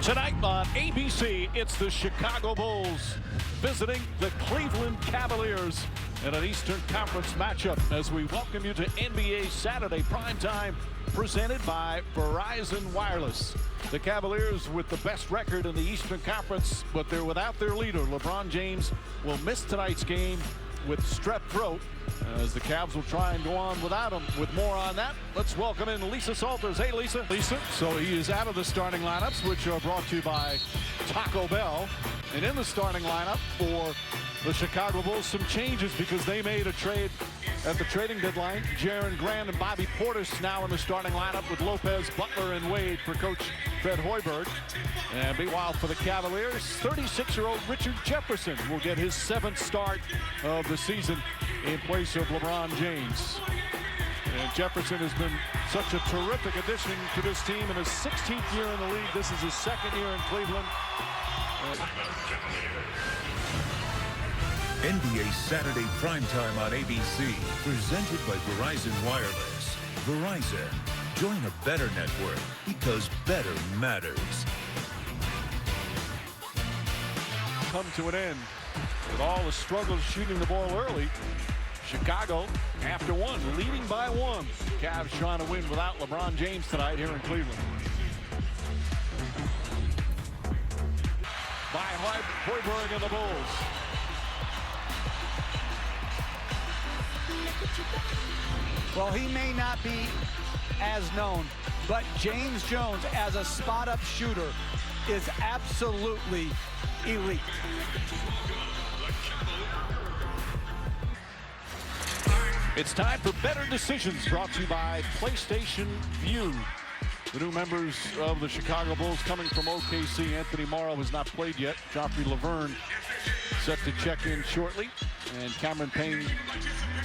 Tonight on ABC, it's the Chicago Bulls visiting the Cleveland Cavaliers in an Eastern Conference matchup as we welcome you to NBA Saturday Primetime, presented by Verizon Wireless. The Cavaliers with the best record in the Eastern Conference, but they're without their leader. LeBron James will miss tonight's game with strep throat, as the Cavs will try and go on without him. With more on that, let's welcome in Lisa Salters. Hey, Lisa. Lisa, so he is out of the starting lineups, which are brought to you by Taco Bell. And in the starting lineup for the Chicago Bulls, some changes because they made a trade at the trading deadline. Jaren Grant and Bobby Portis now in the starting lineup with Lopez, Butler, and Wade for Coach Fred Hoiberg. And meanwhile, for the Cavaliers, 36-year-old Richard Jefferson will get his 7th start of the season in place of LeBron James. And Jefferson has been such a terrific addition to this team in his 16th year in the league. This is his 2nd year in Cleveland. NBA Saturday Primetime on ABC, presented by Verizon Wireless. Verizon, join a better network because better matters. Come to an end with all the struggles shooting the ball early. Chicago, after one, leading by 1. Cavs trying to win without LeBron James tonight here in Cleveland. By Hoiberg and the Bulls. Well, he may not be as known, but James Jones as a spot-up shooter is absolutely elite. It's time for Better Decisions, brought to you by PlayStation Vue. The new members of the Chicago Bulls coming from OKC. Anthony Morrow has not played yet. Joffrey Laverne set to check in shortly. And Cameron Payne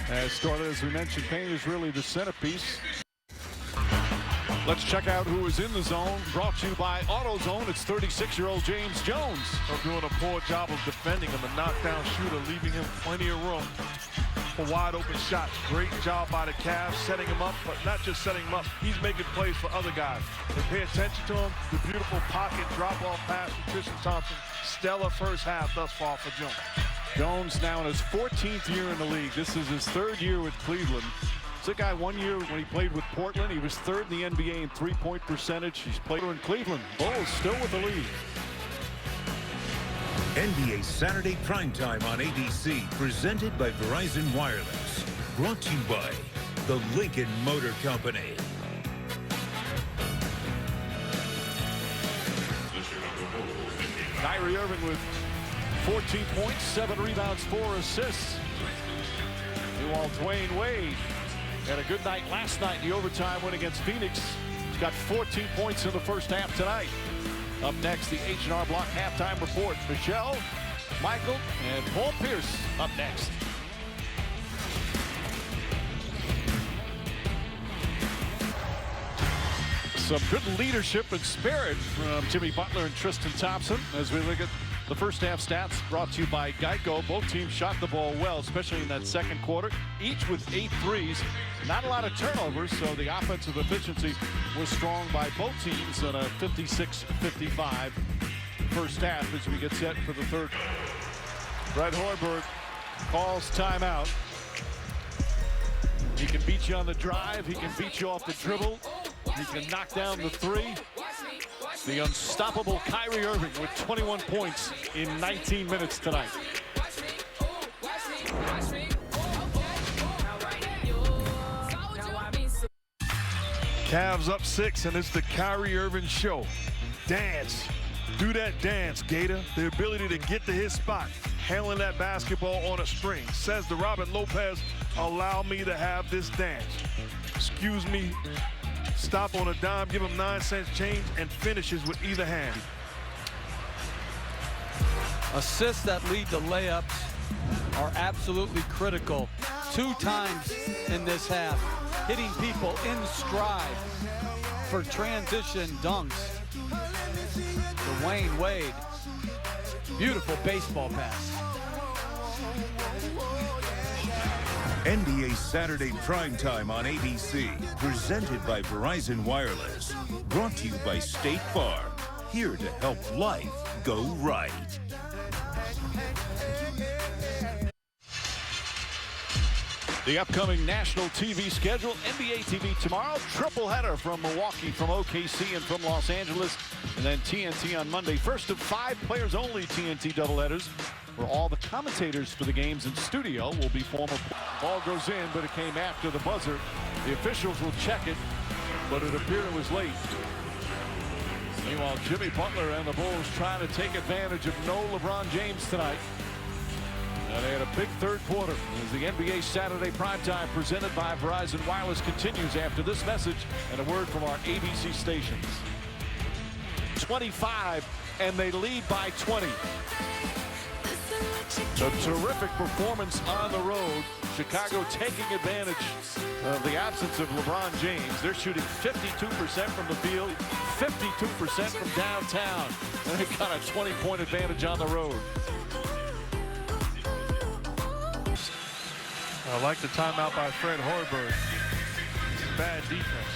has started. As we mentioned, Payne is really the centerpiece. Let's check out who is in the zone. Brought to you by AutoZone. It's 36-year-old James Jones. They're doing a poor job of defending him. A knockdown shooter, leaving him plenty of room for wide open shots. Great job by the Cavs setting him up, but not just setting him up. He's making plays for other guys. They pay attention to him. The beautiful pocket drop-off pass from Tristan Thompson. Stellar first half thus far for Jones. Jones now in his 14th year in the league. This is his 3rd year with Cleveland. This guy, 1 year when he played with Portland, he was 3rd in the NBA in three-point percentage. He's played in Cleveland. Bulls still with the lead. NBA Saturday Primetime on ABC, presented by Verizon Wireless. Brought to you by the Lincoln Motor Company. Kyrie Irving with 14 points, 7 rebounds, 4 assists. Meanwhile, Dwayne Wade had a good night last night in the overtime win against Phoenix. He's got 14 points in the first half tonight. Up next, the H&R Block halftime report. Michelle, Michael, and Paul Pierce up next. Some good leadership and spirit from Jimmy Butler and Tristan Thompson as we look at the first half stats brought to you by Geico. Both teams shot the ball well, especially in that second quarter, each with 8 threes. Not a lot of turnovers, so the offensive efficiency was strong by both teams in a 56-55 first half as we get set for the third. Fred Hoiberg calls timeout. He can beat you on the drive. He can beat you off the dribble. He can knock down the 3. The unstoppable Kyrie Irving with 21 points in 19 minutes tonight. Cavs up 6, and it's the Kyrie Irving show. Dance. Do that dance, Gator. The ability to get to his spot. Handling that basketball on a string. Says to Robin Lopez, allow me to have this dance. Excuse me. Stop on a dime, give him 9 cents change, and finishes with either hand. Assists that lead to layups are absolutely critical. 2 times in this half, hitting people in stride for transition dunks. Dwayne Wade, beautiful baseball pass. NBA Saturday Primetime on ABC, presented by Verizon Wireless. Brought to you by State Farm. here to help life go right. The upcoming national TV schedule, NBA TV tomorrow, triple header from Milwaukee, from OKC, and from Los Angeles, and then TNT on Monday. First of 5 players-only TNT doubleheaders, where all the commentators for the games in studio will be former. Ball goes in, but it came after the buzzer. The officials will check it, but it appeared it was late. Meanwhile, Jimmy Butler and the Bulls trying to take advantage of no LeBron James tonight. And they had a big third quarter as the NBA Saturday Primetime presented by Verizon Wireless continues after this message and a word from our ABC stations. 25, and they lead by 20. A terrific performance on the road. Chicago taking advantage of the absence of LeBron James. They're shooting 52% from the field, 52% from downtown. And they've got a 20-point advantage on the road. I like the timeout by Fred Hoiberg. Bad defense.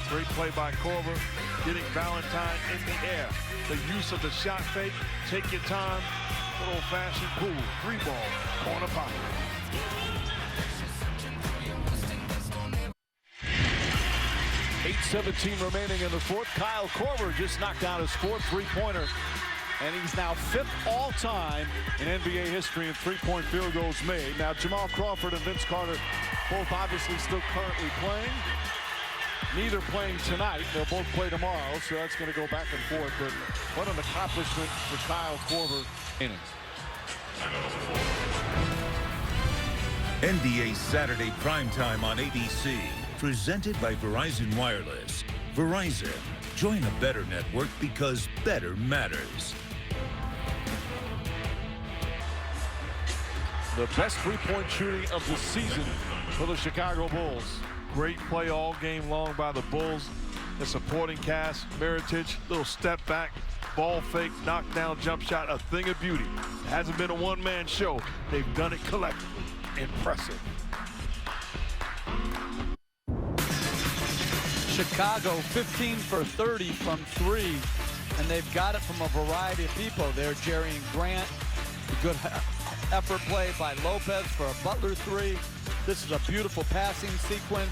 Great play by Korver, getting Valentine in the air. The use of the shot fake, take your time, good old-fashioned pool, 3-ball, corner pocket. .8:17 remaining in the fourth. Kyle Korver just knocked down his 4th three-pointer. And he's now 5th all-time in NBA history in three-point field goals made. Now, Jamal Crawford and Vince Carter both obviously still currently playing. Neither playing tonight. They'll both play tomorrow, so that's going to go back and forth. But what an accomplishment for Kyle Korver. NBA Saturday Primetime on ABC, presented by Verizon Wireless. Verizon, join a better network because better matters. The best three-point shooting of the season for the Chicago Bulls. Great play all game long by the Bulls. The supporting cast, Mirotic, little step back, ball fake, knockdown, jump shot, a thing of beauty. It hasn't been a one-man show. They've done it collectively. Impressive. Chicago 15 for 30 from 3, and they've got it from a variety of people. There, Jerry and Grant, a good effort play by Lopez for a Butler 3. This is a beautiful passing sequence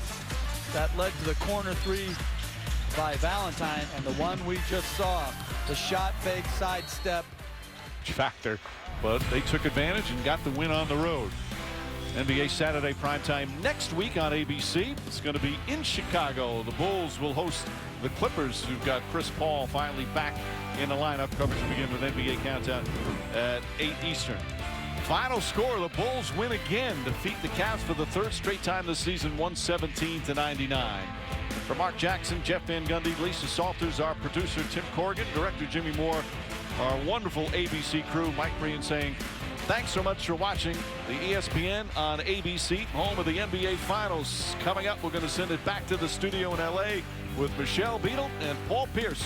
that led to the corner 3 by Valentine, and the one we just saw, the shot fake sidestep. Factor, but they took advantage and got the win on the road. NBA Saturday Primetime next week on ABC. It's going to be in Chicago. The Bulls will host the Clippers, who've got Chris Paul finally back in the lineup. Coverage will begin with NBA Countdown at 8 Eastern. Final score, the Bulls win again, defeat the Cavs for the 3rd straight time this season, 117-99. For Mark Jackson, Jeff Van Gundy, Lisa Salters, our producer Tim Corrigan, director Jimmy Moore, our wonderful ABC crew, Mike Breen saying, thanks so much for watching the ESPN on ABC, home of the NBA Finals. Coming up, we're going to send it back to the studio in LA with Michelle Beadle and Paul Pierce.